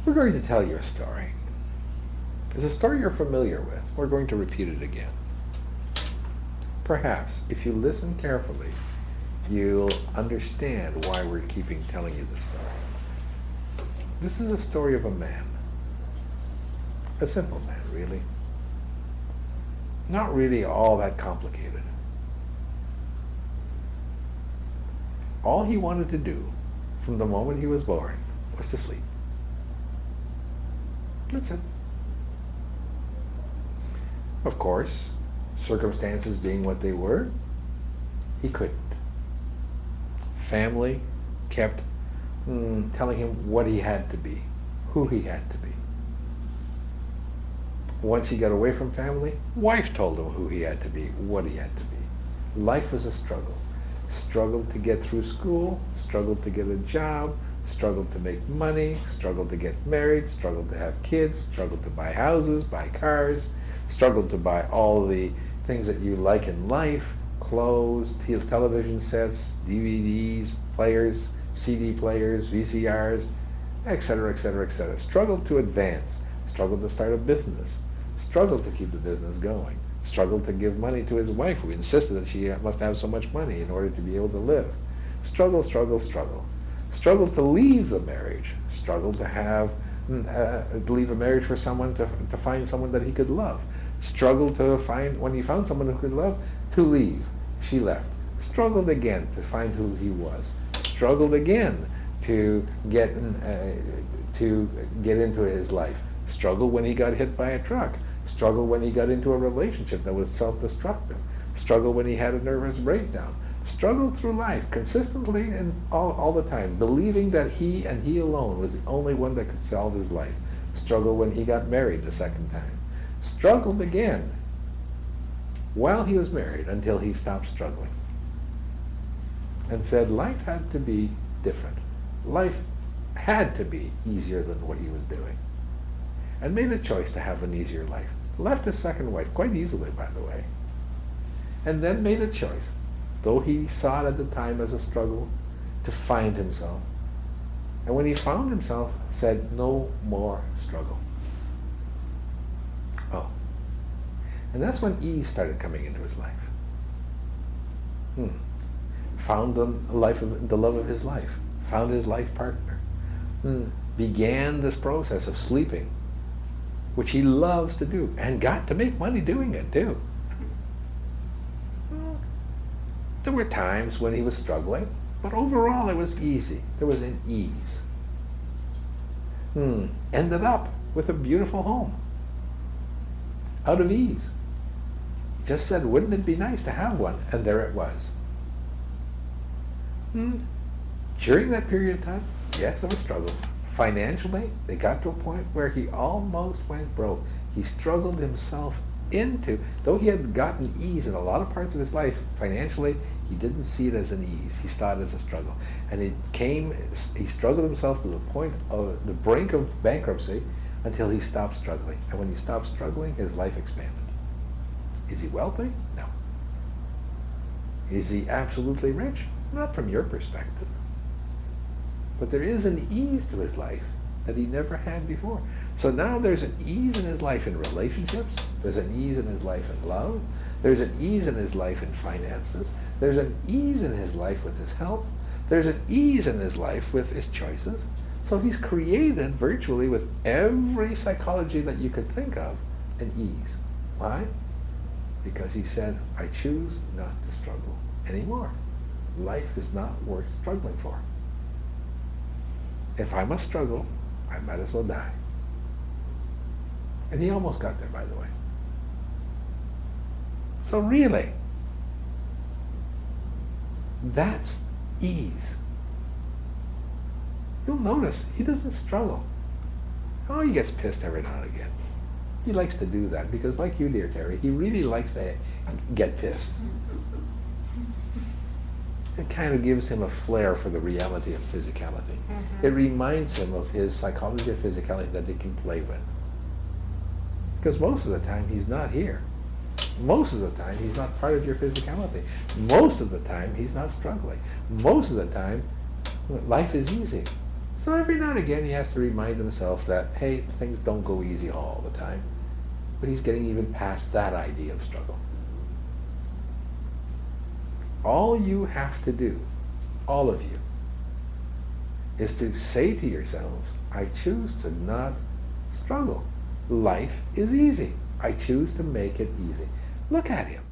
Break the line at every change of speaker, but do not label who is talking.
We're going to tell you a story. It's a story you're familiar with. We're going to repeat it again. Perhaps, if you listen carefully, you'll understand why we're keeping telling you this story. This is a story of a man. A simple man, really. Not really all that complicated. All he wanted to do from the moment he was born was to sleep. That's it. Of course, circumstances being what they were, he couldn't. Family kept telling him what he had to be, who he had to be. Once he got away from family, wife told him who he had to be, what he had to be. Life was a struggle. Struggled to get through school, struggled to get a job, struggled to make money, struggled to get married, struggled to have kids, struggled to buy houses, buy cars, struggled to buy all the things that you like in life, clothes, television sets, DVDs, players, CD players, VCRs, etc., etc., etc. Struggled to advance, struggled to start a business, struggled to keep the business going, struggled to give money to his wife, who insisted that she must have so much money in order to be able to live. Struggle, struggle, struggle. Struggled to leave the marriage, struggled to have leave a marriage for someone to find someone that he could love. Struggled to find, when he found someone who could love, to leave. She left. Struggled again to find who he was. Struggled again to get into his life. Struggled when he got hit by a truck. Struggled when he got into a relationship that was self-destructive. Struggled when he had a nervous breakdown. Struggled through life consistently and all the time, believing that he and he alone was the only one that could solve his life. Struggled when he got married the second time. Struggled again while he was married until he stopped struggling and said life had to be different. Life had to be easier than what he was doing, and made a choice to have an easier life. Left his second wife quite easily, by the way, and then made a choice, though he saw it at the time as a struggle, to find himself. And when he found himself, said, no more struggle. Oh. And that's when ease started coming into his life. Found the love of his life. Found his life partner. Began this process of sleeping, which he loves to do, and got to make money doing it too. There were times when he was struggling, but overall it was easy. There was an ease. Ended up with a beautiful home. Out of ease. Just said, wouldn't it be nice to have one? And there it was. During that period of time, yes, there was struggle. Financially, they got to a point where he almost went broke. He struggled himself into, though he had gotten ease in a lot of parts of his life, financially, he didn't see it as an ease. He saw it as a struggle. And he struggled himself to the point of the brink of bankruptcy until he stopped struggling. And when he stopped struggling, his life expanded. Is he wealthy? No. Is he absolutely rich? Not from your perspective. But there is an ease to his life that he never had before. So now there's an ease in his life in relationships. There's an ease in his life in love. There's an ease in his life in finances. There's an ease in his life with his health. There's an ease in his life with his choices. So he's created virtually with every psychology that you could think of an ease. Why? Because he said, I choose not to struggle anymore. Life is not worth struggling for. If I must struggle, I might as well die. And he almost got there, by the way. So really, that's ease. You'll notice he doesn't struggle. Oh, he gets pissed every now and again. He likes to do that because, like you, dear Terry, he really likes to get pissed. It kind of gives him a flair for the reality of physicality. It reminds him of his psychology of physicality that he can play with. Because most of the time he's not here. Most of the time he's not part of your physicality. Most of the time he's not struggling. Most of the time life is easy. So every now and again he has to remind himself that, hey, things don't go easy all the time. But he's getting even past that idea of struggle. All you have to do, all of you, is to say to yourselves, I choose to not struggle. Life is easy. I choose to make it easy. Look at him.